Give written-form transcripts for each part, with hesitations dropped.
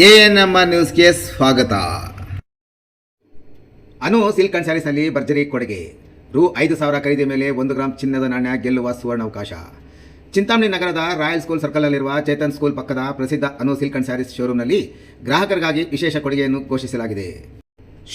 ANMR ನ್ಯೂಸ್ಗೆ ಸ್ವಾಗತ. ಅನು silk and ಸ್ಯಾರೀಸ್ನಲ್ಲಿ ಭರ್ಜರಿ ಕೊಡುಗೆ. ರು 5,000 ಖರೀದಿ ಮೇಲೆ 1 ಗ್ರಾಂ ಚಿನ್ನದ ನಾಣ್ಯ ಗೆಲ್ಲುವ ಸುವರ್ಣಾವಕಾಶ. ಚಿಂತಾಮಣಿ ನಗರದ ರಾಯಲ್ ಸ್ಕೂಲ್ ಸರ್ಕಲ್ನಲ್ಲಿರುವ ಚೇತನ್ ಸ್ಕೂಲ್ ಪಕ್ಕದ ಪ್ರಸಿದ್ಧ ಅನು ಸಿಲ್ಕ್ ಅಂಡ್ ಸ್ಯಾರೀಸ್ ಶೋರೂಮ್ನಲ್ಲಿ ಗ್ರಾಹಕರಿಗಾಗಿ ವಿಶೇಷ ಕೊಡುಗೆಯನ್ನು ಘೋಷಿಸಲಾಗಿದೆ.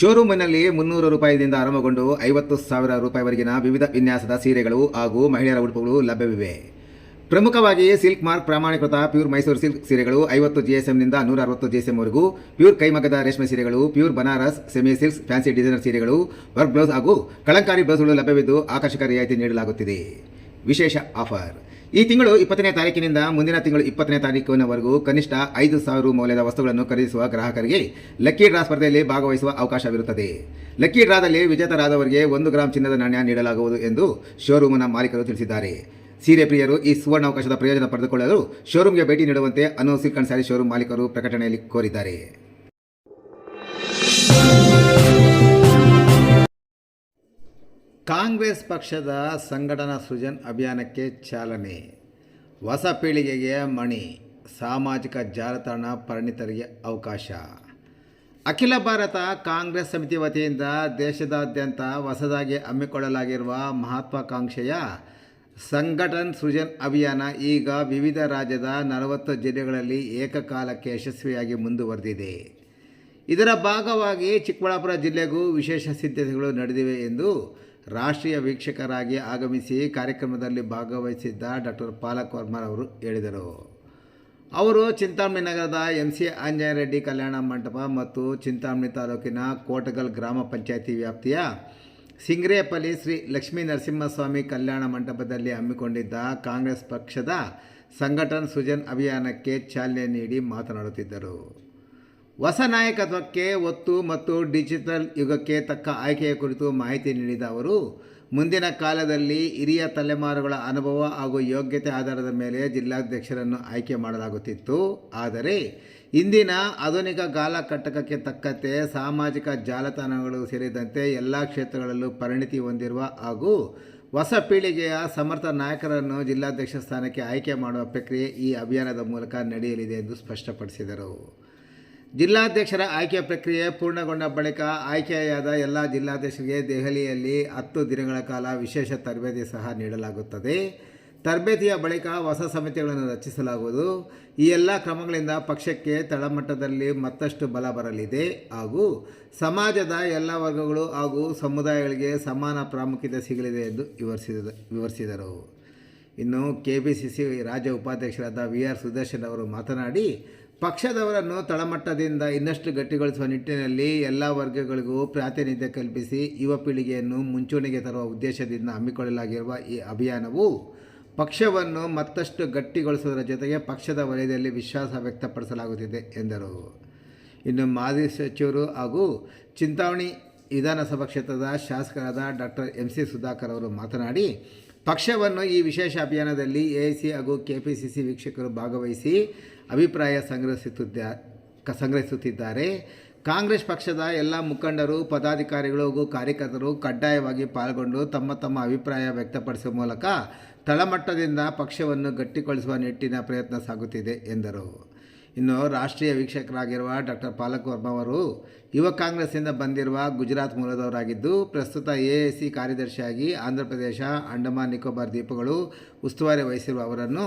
ಶೋರೂಮಿನಲ್ಲಿ 300 ರೂಪಾಯಿದಿಂದ ಆರಂಭಗೊಂಡು 50,000 ರೂಪಾಯಿವರೆಗಿನ ವಿವಿಧ ವಿನ್ಯಾಸದ ಸೀರೆಗಳು ಹಾಗೂ ಮಹಿಳೆಯರ ಉಡುಪುಗಳು ಲಭ್ಯವಿವೆ. ಪ್ರಮುಖವಾಗಿ ಸಿಲ್ಕ್ ಮಾರ್ಕ್ ಪ್ರಮಾಣೀಕೃತ ಪ್ಯೂರ್ ಮೈಸೂರು ಸಿಲ್ಕ್ ಸೀರೆಗಳು 50 GSMನಿಂದ 160 GSMವರೆಗೂ, ಪ್ಯೂರ್ ಕೈಮಗ್ಗದ ರೇಷ್ಮೆ ಸೀರೆಗಳು, pure Banaras, semi silks, fancy designer ಸೀರೆಗಳು, ವರ್ಕ್ ಬ್ಲೌಸ್ ಹಾಗೂ ಕಳಂಕಾರಿ ಬ್ಲೌಸ್ಗಳು ಲಭ್ಯವಿದ್ದು ಆಕರ್ಷಕ ರಿಯಾಯಿತಿ ನೀಡಲಾಗುತ್ತಿದೆ. ವಿಶೇಷ ಆಫರ್: ಈ ತಿಂಗಳು 20ನೇ ತಾರೀಕಿನಿಂದ ಮುಂದಿನ ತಿಂಗಳು 20ನೇ ತಾರೀಕಿನವರೆಗೂ ಕನಿಷ್ಠ 5,000 ಮೌಲ್ಯದ ವಸ್ತುಗಳನ್ನು ಖರೀದಿಸುವ ಗ್ರಾಹಕರಿಗೆ ಲಕ್ಕಿ ಡ್ರಾ ಸ್ಪರ್ಧೆಯಲ್ಲಿ ಭಾಗವಹಿಸುವ ಅವಕಾಶವಿರುತ್ತದೆ. ಲಕ್ಕಿ ಡ್ರಾದಲ್ಲಿ ವಿಜೇತರಾದವರಿಗೆ 1 ಗ್ರಾಂ ಚಿನ್ನದ ನಾಣ್ಯ ನೀಡಲಾಗುವುದು ಎಂದು ಶೋರೂಮ್ನ ಮಾಲೀಕರು ತಿಳಿಸಿದ್ದಾರೆ. ಸೀರೆ ಪ್ರಿಯರು ಈ ಸುವರ್ಣಾವಕಾಶದ ಪ್ರಯೋಜನ ಪಡೆದುಕೊಳ್ಳಲು ಶೋರೂಮ್ಗೆ ಭೇಟಿ ನೀಡುವಂತೆ ಅನು ಸಿಲ್ಕ್ ಅಂಡ್ ಸ್ಯಾರಿ ಶೋರೂಮ್ ಮಾಲೀಕರು ಪ್ರಕಟಣೆಯಲ್ಲಿ ಕೋರಿದ್ದಾರೆ. ಕಾಂಗ್ರೆಸ್ ಪಕ್ಷದ ಸಂಘಟನಾ ಸೃಜನ್ ಅಭಿಯಾನಕ್ಕೆ ಚಾಲನೆ. ಹೊಸ ಪೀಳಿಗೆಗೆ ಮಣಿ. ಸಾಮಾಜಿಕ ಜಾಲತಾಣ ಪರಿಣಿತರಿಗೆ ಅವಕಾಶ. ಅಖಿಲ ಭಾರತ ಕಾಂಗ್ರೆಸ್ ಸಮಿತಿ ವತಿಯಿಂದ ದೇಶದಾದ್ಯಂತ ಹೊಸದಾಗಿ ಹಮ್ಮಿಕೊಳ್ಳಲಾಗಿರುವ ಮಹತ್ವಾಕಾಂಕ್ಷೆಯ ಸಂಘಟನ್ ಸೃಜನ್ ಅಭಿಯಾನ ಈಗ ವಿವಿಧ ರಾಜ್ಯದ 40 ಜಿಲ್ಲೆಗಳಲ್ಲಿ ಏಕಕಾಲಕ್ಕೆ ಯಶಸ್ವಿಯಾಗಿ ಮುಂದುವರೆದಿದೆ. ಇದರ ಭಾಗವಾಗಿ ಚಿಕ್ಕಬಳ್ಳಾಪುರ ಜಿಲ್ಲೆಗೂ ವಿಶೇಷ ಸಿದ್ಧತೆಗಳು ನಡೆದಿವೆ ಎಂದು ರಾಷ್ಟ್ರೀಯ ವೀಕ್ಷಕರಾಗಿ ಆಗಮಿಸಿ ಕಾರ್ಯಕ್ರಮದಲ್ಲಿ ಭಾಗವಹಿಸಿದ್ದ ಡಾಕ್ಟರ್ ಪಾಲಕ್ ವರ್ಮರ್ ಅವರು ಹೇಳಿದರು. ಅವರು ಚಿಂತಾಮಣಿ ನಗರದ MC ಆಂಜನೇಯ ರೆಡ್ಡಿ ಕಲ್ಯಾಣ ಮಂಟಪ ಮತ್ತು ಚಿಂತಾಮಣಿ ತಾಲೂಕಿನ ಕೋಟಗಲ್ ಗ್ರಾಮ ಪಂಚಾಯಿತಿ ವ್ಯಾಪ್ತಿಯ ಸಿಂಗ್ರೇಪಲ್ಲಿ ಶ್ರೀ ಲಕ್ಷ್ಮೀ ನರಸಿಂಹಸ್ವಾಮಿ ಕಲ್ಯಾಣ ಮಂಟಪದಲ್ಲಿ ಹಮ್ಮಿಕೊಂಡಿದ್ದ ಕಾಂಗ್ರೆಸ್ ಪಕ್ಷದ ಸಂಘಟನ್ ಸೃಜನ್ ಅಭಿಯಾನಕ್ಕೆ ಚಾಲನೆ ನೀಡಿ ಮಾತನಾಡುತ್ತಿದ್ದರು. ಹೊಸ ನಾಯಕತ್ವಕ್ಕೆ ಒತ್ತು ಮತ್ತು ಡಿಜಿಟಲ್ ಯುಗಕ್ಕೆ ತಕ್ಕ ಆಯ್ಕೆಯ ಕುರಿತು ಮಾಹಿತಿ ನೀಡಿದ ಅವರು, ಮುಂದಿನ ಕಾಲದಲ್ಲಿ ಹಿರಿಯ ತಲೆಮಾರುಗಳ ಅನುಭವ ಹಾಗೂ ಯೋಗ್ಯತೆ ಆಧಾರದ ಮೇಲೆ ಜಿಲ್ಲಾಧ್ಯಕ್ಷರನ್ನು ಆಯ್ಕೆ ಮಾಡಲಾಗುತ್ತಿತ್ತು. ಆದರೆ ಇಂದಿನ ಆಧುನಿಕ ಕಾಲಘಟ್ಟಕ್ಕೆ ತಕ್ಕಂತೆ ಸಾಮಾಜಿಕ ಜಾಲತಾಣಗಳು ಸೇರಿದಂತೆ ಎಲ್ಲ ಕ್ಷೇತ್ರಗಳಲ್ಲೂ ಪರಿಣಿತಿ ಹೊಂದಿರುವ ಹಾಗೂ ಹೊಸ ಪೀಳಿಗೆಯ ಸಮರ್ಥ ನಾಯಕರನ್ನು ಜಿಲ್ಲಾಧ್ಯಕ್ಷ ಸ್ಥಾನಕ್ಕೆ ಆಯ್ಕೆ ಮಾಡುವ ಪ್ರಕ್ರಿಯೆ ಈ ಅಭಿಯಾನದ ಮೂಲಕ ನಡೆಯಲಿದೆ ಎಂದು ಸ್ಪಷ್ಟಪಡಿಸಿದರು. ಜಿಲ್ಲಾಧ್ಯಕ್ಷರ ಆಯ್ಕೆ ಪ್ರಕ್ರಿಯೆ ಪೂರ್ಣಗೊಂಡ ಬಳಿಕ ಆಯ್ಕೆಯಾದ ಎಲ್ಲ ಜಿಲ್ಲಾಧ್ಯಕ್ಷರಿಗೆ ದೆಹಲಿಯಲ್ಲಿ 10 ದಿನಗಳ ಕಾಲ ವಿಶೇಷ ತರಬೇತಿ ಸಹ ನೀಡಲಾಗುತ್ತದೆ. ತರಬೇತಿಯ ಬಳಿಕ ಹೊಸ ಸಮಿತಿಗಳನ್ನು ರಚಿಸಲಾಗುವುದು. ಈ ಎಲ್ಲ ಕ್ರಮಗಳಿಂದ ಪಕ್ಷಕ್ಕೆ ತಳಮಟ್ಟದಲ್ಲಿ ಮತ್ತಷ್ಟು ಬಲ ಬರಲಿದೆ ಹಾಗೂ ಸಮಾಜದ ಎಲ್ಲ ವರ್ಗಗಳು ಹಾಗೂ ಸಮುದಾಯಗಳಿಗೆ ಸಮಾನ ಪ್ರಾಮುಖ್ಯತೆ ಸಿಗಲಿದೆ ಎಂದು ವಿವರಿಸಿದರು. ಇನ್ನು KPCC ರಾಜ್ಯ ಉಪಾಧ್ಯಕ್ಷರಾದ VR ಸುದರ್ಶನ್ ಅವರು ಮಾತನಾಡಿ, ಪಕ್ಷದವರನ್ನು ತಳಮಟ್ಟದಿಂದ ಇನ್ನಷ್ಟು ಗಟ್ಟಿಗೊಳಿಸುವ ನಿಟ್ಟಿನಲ್ಲಿ ಎಲ್ಲ ವರ್ಗಗಳಿಗೂ ಪ್ರಾತಿನಿಧ್ಯ ಕಲ್ಪಿಸಿ ಯುವ ಪೀಳಿಗೆಯನ್ನು ಮುಂಚೂಣಿಗೆ ತರುವ ಉದ್ದೇಶದಿಂದ ಹಮ್ಮಿಕೊಳ್ಳಲಾಗಿರುವ ಈ ಅಭಿಯಾನವು ಪಕ್ಷವನ್ನು ಮತ್ತಷ್ಟು ಗಟ್ಟಿಗೊಳಿಸುವುದರ ಜೊತೆಗೆ ಪಕ್ಷದ ವಲಯದಲ್ಲಿ ವಿಶ್ವಾಸ ವ್ಯಕ್ತಪಡಿಸಲಾಗುತ್ತಿದೆ ಎಂದರು. ಇನ್ನು ಮಾಜಿ ಸಚಿವರು ಹಾಗೂ ಚಿಂತಾಮಣಿ ವಿಧಾನಸಭಾ ಕ್ಷೇತ್ರದ ಶಾಸಕರಾದ ಡಾಕ್ಟರ್ MC ಸುಧಾಕರ್ ಅವರು ಮಾತನಾಡಿ, ಪಕ್ಷವನ್ನು ಈ ವಿಶೇಷ ಅಭಿಯಾನದಲ್ಲಿ AIC ಹಾಗೂ KPCC ವೀಕ್ಷಕರು ಭಾಗವಹಿಸಿ ಅಭಿಪ್ರಾಯ ಸಂಗ್ರಹಿಸುತ್ತಿದ್ದಾರೆ. ಕಾಂಗ್ರೆಸ್ ಪಕ್ಷದ ಎಲ್ಲ ಮುಖಂಡರು, ಪದಾಧಿಕಾರಿಗಳು ಹಾಗೂ ಕಾರ್ಯಕರ್ತರು ಕಡ್ಡಾಯವಾಗಿ ಪಾಲ್ಗೊಂಡು ತಮ್ಮ ಅಭಿಪ್ರಾಯ ವ್ಯಕ್ತಪಡಿಸುವ ಮೂಲಕ ತಳಮಟ್ಟದಿಂದ ಪಕ್ಷವನ್ನು ಗಟ್ಟಿಗೊಳಿಸುವ ನಿಟ್ಟಿನ ಪ್ರಯತ್ನ ಸಾಗುತ್ತಿದೆ ಎಂದರು. ಇನ್ನು ರಾಷ್ಟ್ರೀಯ ವೀಕ್ಷಕರಾಗಿರುವ ಡಾಕ್ಟರ್ ಪಾಲಕ್ ವರ್ಮಾ ಅವರು ಯುವ ಕಾಂಗ್ರೆಸ್ನಿಂದ ಬಂದಿರುವ ಗುಜರಾತ್ ಮೂಲದವರಾಗಿದ್ದು, ಪ್ರಸ್ತುತ AIC ಕಾರ್ಯದರ್ಶಿಯಾಗಿ ಆಂಧ್ರಪ್ರದೇಶ, ಅಂಡಮಾನ್ ನಿಕೋಬಾರ್ ದ್ವೀಪಗಳು ಉಸ್ತುವಾರಿ ವಹಿಸಿರುವ ಅವರನ್ನು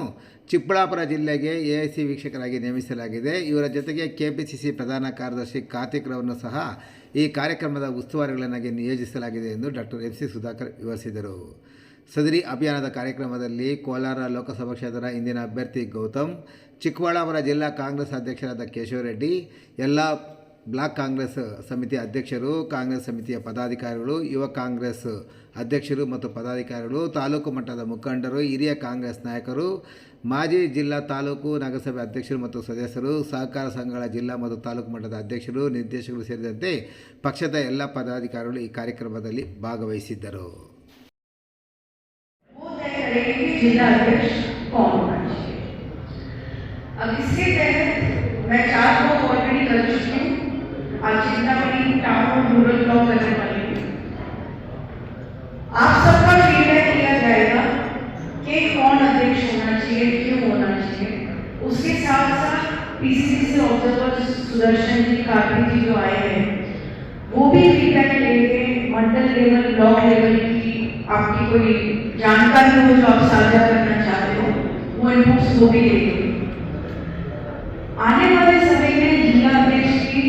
ಚಿಕ್ಕಬಳ್ಳಾಪುರ ಜಿಲ್ಲೆಗೆ AIC ವೀಕ್ಷಕರಾಗಿ ನೇಮಿಸಲಾಗಿದೆ. ಇವರ ಜೊತೆಗೆ KPCC ಪ್ರಧಾನ ಕಾರ್ಯದರ್ಶಿ ಕಾರ್ತಿಕ್ರವನ್ನು ಸಹ ಈ ಕಾರ್ಯಕ್ರಮದ ಉಸ್ತುವಾರಿಗಳನ್ನಾಗಿ ನಿಯೋಜಿಸಲಾಗಿದೆ ಎಂದು ಡಾಕ್ಟರ್ MC ಸುಧಾಕರ್ ವಿವರಿಸಿದರು. ಸದರಿ ಅಭಿಯಾನದ ಕಾರ್ಯಕ್ರಮದಲ್ಲಿ ಕೋಲಾರ ಲೋಕಸಭಾ ಕ್ಷೇತ್ರದ ಇಂದಿನ ಅಭ್ಯರ್ಥಿ ಗೌತಮ್, ಚಿಕ್ಕಬಳ್ಳಾಪುರ ಜಿಲ್ಲಾ ಕಾಂಗ್ರೆಸ್ ಅಧ್ಯಕ್ಷರಾದ ಕೇಶವರೆಡ್ಡಿ, ಎಲ್ಲ ಬ್ಲಾಕ್ ಕಾಂಗ್ರೆಸ್ ಸಮಿತಿ ಅಧ್ಯಕ್ಷರು, ಕಾಂಗ್ರೆಸ್ ಸಮಿತಿಯ ಪದಾಧಿಕಾರಿಗಳು, ಯುವ ಕಾಂಗ್ರೆಸ್ ಅಧ್ಯಕ್ಷರು ಮತ್ತು ಪದಾಧಿಕಾರಿಗಳು, ತಾಲೂಕು ಮಟ್ಟದ ಮುಖಂಡರು, ಹಿರಿಯ ಕಾಂಗ್ರೆಸ್ ನಾಯಕರು, ಮಾಜಿ ಜಿಲ್ಲಾ ತಾಲೂಕು ನಗರಸಭೆ ಅಧ್ಯಕ್ಷರು ಮತ್ತು ಸದಸ್ಯರು, ಸಹಕಾರ ಸಂಘಗಳ ಜಿಲ್ಲಾ ಮತ್ತು ತಾಲೂಕು ಮಟ್ಟದ ಅಧ್ಯಕ್ಷರು, ನಿರ್ದೇಶಕರು ಸೇರಿದಂತೆ ಪಕ್ಷದ ಎಲ್ಲ ಪದಾಧಿಕಾರಿಗಳು ಈ ಕಾರ್ಯಕ್ರಮದಲ್ಲಿ ಭಾಗವಹಿಸಿದ್ದರು. जिला अध्यक्ष कौन होना चाहिए? अब इसके तहत मैं 4 को ऑलरेडी कर चुकी हूँ. आज चिंतामणि टाउन रूरल ब्लॉक करने वाली हूँ. आप सबका फीडबैक किया जाएगा कि कौन अध्यक्ष होना चाहिए, क्यों होना चाहिए. उसके साथ साथ PCC पीसीसी से ऑब्जर्वर सुदर्शन जी कार्तिक जी जो आए हैं वो भी फीडबैक लेंगे, मंडल लेवल ब्लॉक लेवल की आपकी कोई जानकारी हो जो आप साझा करना चाहते हो वो इनपुट्स वो भी लेंगे। आने वाले समय में जिला अध्यक्ष की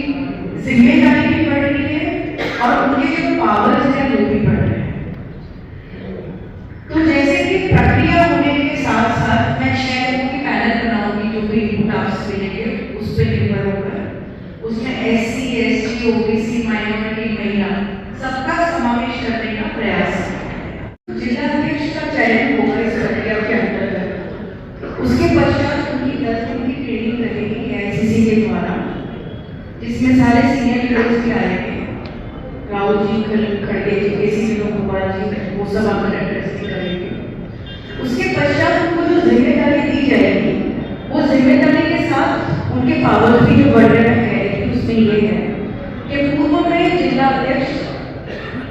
जिम्मेदारी भी बढ़ रही है और उनके जो पावर्स हैं वो भी बढ़ रहे हैं। तो जैसे कि प्रक्रिया होने के साथ साथ मैं 6 लोगों की पैनल बनाऊंगी जो भी इनपुट आपसे मिलेंगे उस पर निर्भर होकर उसमें SC, ST, OBC, माइनॉरिटी, महिला सबका समावेश करने का प्रयास है। जिला अध्यक्ष का चयन होगा इस प्रक्रिया के अंतर्गत। उसके पश्चात उनकी 10 दिन की ट्रेनिंग रहेगी AICC के द्वारा जिसमें सारे सीनियर लीडर्स भी आएंगे, राहुल जी, खड़गे जी, KC गोपाल जी, वो सब आकर एड्रेस भी करेंगे। उसके पश्चात उनको जो जिम्मेदारी दी जाएगी वो जिम्मेदारी के साथ उनके पावर भी जो बढ़ रहे हैं उसमें ये है कि पूर्व में जिला अध्यक्ष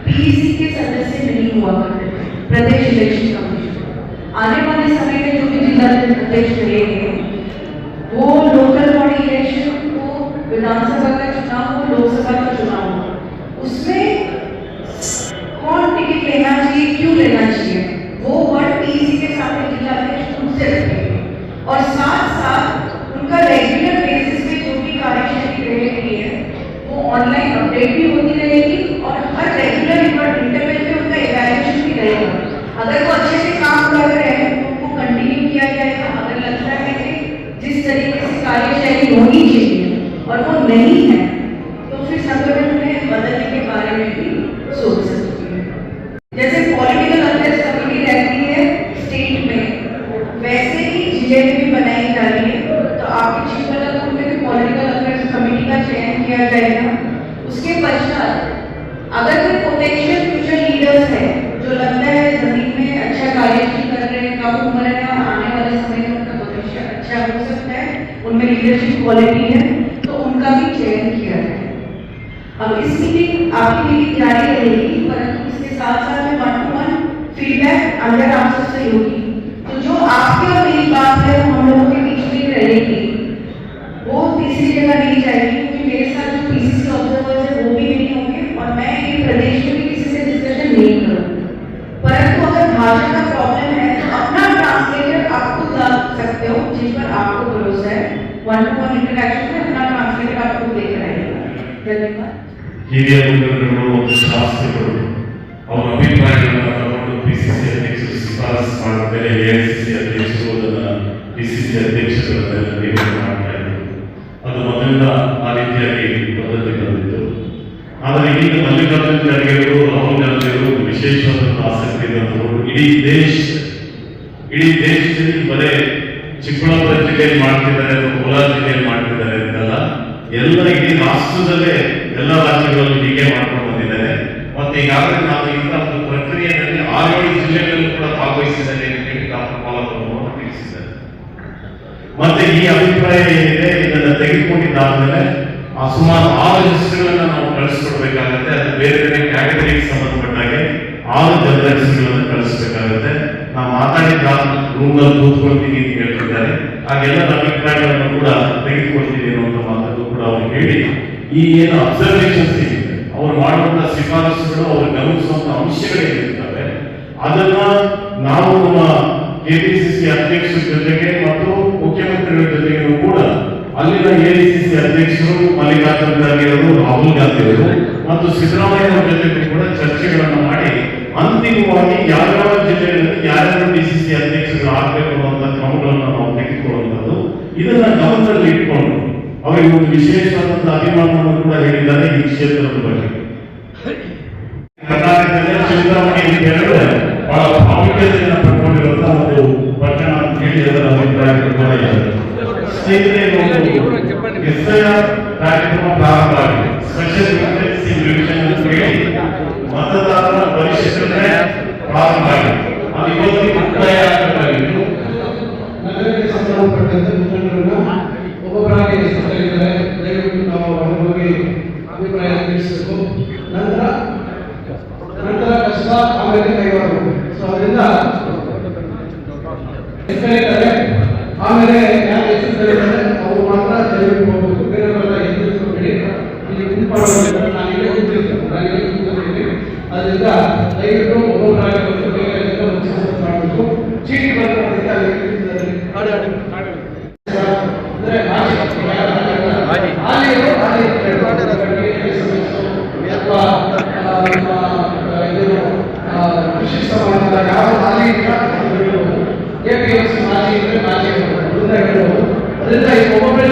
PEC के सदस्य नहीं हुआ करते थे, प्रदेश इलेक्शन कमीशन। आने वाले समय में जो भी जिला अध्यक्ष रहेंगे वो लोकल बॉडी इलेक्शन को, विधानसभा का चुनाव हो, लोकसभा का चुनाव हो, उसमें कौन टिकट लेना चाहिए, क्यों लेना चाहिए, वो वर्ड PEC के सामने जिला अध्यक्ष खुद से रखेंगे और साथ साथ उनका रेगुलर बेसिस पे जो भी कार्यशैली रहेगी है वो ऑनलाइन अपडेट भी होती रहेगी और हर रेगुलर इंटरवल पे उनका इवैल्यूएशन भी रहेगा। अगर वो अच्छे से काम कर रहे हैं तो उनको कंटिन्यू किया जाएगा। अगर लगता है कि जिस तरीके से कार्यशैली होनी चाहिए और वो नहीं है तो फिर संगठन में बदलने के बारे में भी सोच सकती है। जैसे पॉलिटिकल अफेयर्स कमेटी रहती है स्टेट में वैसे ही जिले में भी बनाई जा रही है। तो आपके चित्रकला में भी पॉलिटिकल अफेयर्स कमेटी का चयन किया जाएगा। उसके पश्चात अगर कोई पोटेंशियल फ्यूचर लीडर्स है जो लगता है जमीन में अच्छा कार्य कर रहे हैं, कम उम्र है और आने वाले समय में उनका भविष्य अच्छा हो सकता है, उनमें लीडरशिप क्वालिटी है, तो उनका भी चयन किया जाए। अब इस मीटिंग आपकी मीटिंग जारी रहेगी परंतु इसके साथ साथ में 1-to-1 फीडबैक अंदर आपसे होगी। तो जो आपके और मेरी बात है वो हम लोगों के बीच में रहेगी, वो तीसरी जगह नहीं जाएगी क्योंकि मेरे साथ जो PCC ऑब्जर्वर्स है वो भी नहीं होंगे और मैं ये प्रदेश में भी किसी से डिस्कशन नहीं करूँगी। परंतु अगर भाषा का प्रॉब्लम है तो अपना ट्रांसलेटर आप खुद ला सकते हो जिस पर आपको भरोसा है। 1-to-1 इंटरेक्शन में अपना ट्रांसलेटर आपको देख रहेगा। धन्यवाद। ಹಿರಿಯ ಮುಖಂಡರು ಮತ್ತು ಶಾಸಕರು ಅವರ ಅಭಿಪ್ರಾಯಗಳನ್ನು ತಗೊಂಡು PCC ಅಧ್ಯಕ್ಷರು ಶಿಫಾರಸು ಮಾಡಿದರೆ AICC ಅಧ್ಯಕ್ಷರು ಅದನ್ನು PCC ಅಧ್ಯಕ್ಷರುಗಳನ್ನೆಲ್ಲ ನೇಮಕ ಮಾಡ್ತಾ ಇದ್ರು. ಅದು ಮೊದಲಿಂದ ಆ ರೀತಿಯಾಗಿ ಪದ್ಧತಿ ಬಂದಿತ್ತು. ಆದರೆ ಈಗ ಮಲ್ಲಿಕಾರ್ಜುನ ಖರ್ಗೆಯವರು, ರಾಹುಲ್ ಗಾಂಧಿಯವರು ವಿಶೇಷವಾದ ಆಸಕ್ತಿಯನ್ನು ತಗೊಂಡು ಇಡೀ ದೇಶದಲ್ಲಿ ಬರೇ ಚಿಕ್ಕಬಳ್ಳಾಪುರ ಜಿಲ್ಲೆಯಲ್ಲಿ ಮಾಡ್ತಿದ್ದಾರೆ ಅಥವಾ ಕೋಲಾರ ಜಿಲ್ಲೆಯಲ್ಲಿ ಮಾಡ್ತಿದ್ದಾರೆ ಅಂತಲ್ಲ, ಎಲ್ಲ ಇಡೀ ರಾಷ್ಟ್ರದಲ್ಲೇ ಎಲ್ಲ ರಾಜ್ಯಗಳಲ್ಲೂ ಹೀಗೆ ಮಾಡ್ಕೊಂಡು ಬಂದಿದ್ದಾರೆ. ಮತ್ತೆ ಈಗಾಗಲೇ ನಾವು ಇಂಥ ಒಂದು ಪ್ರಕ್ರಿಯೆಯಲ್ಲಿ 6-7 ಜಿಲ್ಲೆಗಳಲ್ಲೂ ಕೂಡ ಭಾಗವಹಿಸಿದ್ದಾರೆ ತಿಳಿಸಿದ್ದಾರೆ. ಮತ್ತೆ ಈ ಅಭಿಪ್ರಾಯ ಏನಿದೆ ಇದನ್ನು ತೆಗೆದುಕೊಂಡಿದ್ದಾದ್ಮೇಲೆ ಆ ಸುಮಾರು 6 ಹೆಸರುಗಳನ್ನ ನಾವು ಕಳಿಸ್ಕೊಡ್ಬೇಕಾಗುತ್ತೆ. ಅದು ಬೇರೆ ಬೇರೆ ಕ್ಯಾಟಗರಿಗೆ ಸಂಬಂಧಪಟ್ಟಾಗೆ 6 ಜನರ ಹೆಸರುಗಳನ್ನು ಕಳಿಸ್ಬೇಕಾಗುತ್ತೆ. ನಾವು ಮಾತಾಡಿದ ರೂಮಲ್ಲಿ ಕೂತ್ಕೊಳ್ತೀವಿ ಅಂತ ಹೇಳ್ತಿದ್ದಾರೆ. ಹಾಗೆಲ್ಲರ ಅಭಿಪ್ರಾಯಗಳನ್ನು ಕೂಡ ತೆಗೆದುಕೊಳ್ತೀವಿ ಅನ್ನುವಂಥ ಮಾತನ್ನು ಕೂಡ ಅವರು ಹೇಳಿ ಈ ಏನು ಅಬ್ಸರ್ವೇಷನ್ಸ್ ಇದೆ ಅವರು ಮಾಡುವಂತ ಶಿಫಾರಸುಗಳು ಅವರು ಗಮನಿಸುವಂತ ಅಂಶಗಳೇನಿರ್ತವೆ ಅದನ್ನ ನಾವು ನಮ್ಮ KPCC ಅಧ್ಯಕ್ಷರ ಜೊತೆಗೆ ಮತ್ತು ಮುಖ್ಯಮಂತ್ರಿಗಳ ಜೊತೆಗೂ ಕೂಡ ಅಲ್ಲಿನ AICC ಅಧ್ಯಕ್ಷರು ಮಲ್ಲಿಕಾರ್ಜುನ ಖರ್ಗೆ ಅವರು, ರಾಹುಲ್ ಗಾಂಧಿ ಅವರು ಮತ್ತು ಸಿದ್ದರಾಮಯ್ಯ ಅವರ ಜೊತೆಗೂ ಕೂಡ ಚರ್ಚೆಗಳನ್ನು ಮಾಡಿ ಅಂತಿಮವಾಗಿ ಯಾವ್ಯಾವ ಜಿಲ್ಲೆಗಳಲ್ಲಿ ಯಾರ್ಯಾರು PCC ಅಧ್ಯಕ್ಷರು ಆಗಬೇಕು ಅನ್ನುವಂಥ ಕ್ರಮಗಳನ್ನು ನಾವು ತೆಗೆದುಕೊಳ್ಳುವಂಥದ್ದು. ಇದನ್ನ ಗಮನದಲ್ಲಿ ಇಟ್ಕೊಂಡು ಅವರಿಗೆ ಒಂದು ವಿಶೇಷವಾದಂತಹ ಅಭಿಮಾನವನ್ನು ಕೂಡ ಹೇಳಿದ್ದಾರೆ ಈ ಕ್ಷೇತ್ರದ ಬಗ್ಗೆ. ಕರ್ನಾಟಕದಲ್ಲಿ ಚಿಂತಾಮಣಿ ಅಂತ ಹೇಳಿದ್ರೆ ಬಹಳ ಪ್ರಾಮುಖ್ಯತೆಯನ್ನು ಪಡ್ಕೊಂಡಿರುವಂತಹ ಒಂದು ಪಟ್ಟಣ ಅಂತ ಹೇಳಿ ಅದರ ಅಭಿಪ್ರಾಯ ಕೂಡ ಇದೆ. ಸ್ನೇಹಿತರೆ, SIR ಕಾರ್ಯಕ್ರಮ ಪ್ರಾರಂಭ ಆಗಿದೆ. ಸ್ಪೆಷಲ್ ಇಂಟೆನ್ಸಿವ್ ರಿವಿಷನ್ ಅಂತ ಹೇಳಿ ಮತದಾರರ ಪರಿಶೀಲನೆ ಪ್ರಾರಂಭ ಆಗಿದೆ. ಅದು ಇವತ್ತಿಗೆ ಮುಕ್ತಾಯ ಆಗಬೇಕಾಗಿತ್ತು. ನಗರಕ್ಕೆ ಸಂಬಂಧಪಟ್ಟಂತೆ ಮುಖಂಡರನ್ನ ಒಬ್ಬೊಬ್ಬರಾಗಿ ಸಭೆಗಳಿದ್ದಾರೆ. ದಯವಿಟ್ಟು ನಾವು ಹೋಗಿ ಅಭಿಪ್ರಾಯ ತಿಳಿಸಬೇಕು. ನಂತರ ಕಷ್ಟ ಆಮೇಲೆ ಕೈಗೊಳ್ಳಬೇಕು. ಸೊ ಅದರಿಂದ ಆಮೇಲೆ ಯಾರು ಹೆಸರು ಅವರು ಮಾತ್ರ ದಯವಿಟ್ಟು ದಯವಿಟ್ಟು ಒಬ್ಬೊಬ್ಬರಾಗಿ ಬಂದು ಬೇಗ ಮಾಡಬೇಕು. ಚೀಟಿ ಬರೋದ್ರಿಂದ ಅಂದ್ರೆ ಅಥವಾ ಕೃಷಿ ಸಮಾಜದ ಯಾವ ಹಾಲಿ APMC ಮಾಜಿ ಇದ್ರೆ ಮಾಜಿ ಅದರಿಂದ ಈ ಒಬ್ಬೊಬ್ಬರೇ